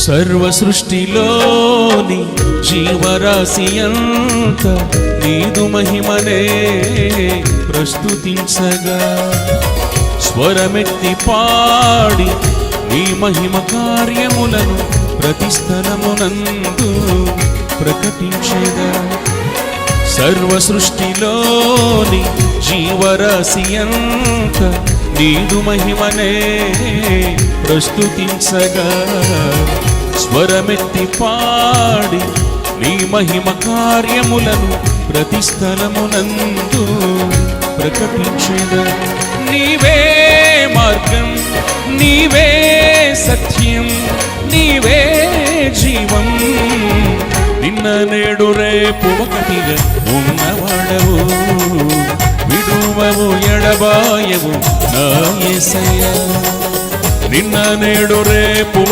సర్వ సృష్టిలోని జీవరాశి అంత నీదు మహిమనే ప్రస్తుతించగా, స్వరమెత్తి పాడి నీ మహిమ కార్యములను ప్రతి స్థలమునందు ప్రకటించెదా. సర్వ సృష్టిలోని జీవరాశి అంత నీదు మహిమనే ప్రస్తుతించగా, స్వరమెత్తి పాడి నీ మహిమ కార్యములను ప్రతి స్థలమునందు ప్రకటించెదా. నీవే మార్గం, నీవే సత్యం, నీవే జీవం, నిన్న నేడు రేపు ఒకటిగా ఉన్నవాడవు, విడువవు ఎడబాయవు నా యేసయ్యా. నిన్న నేడు రేపు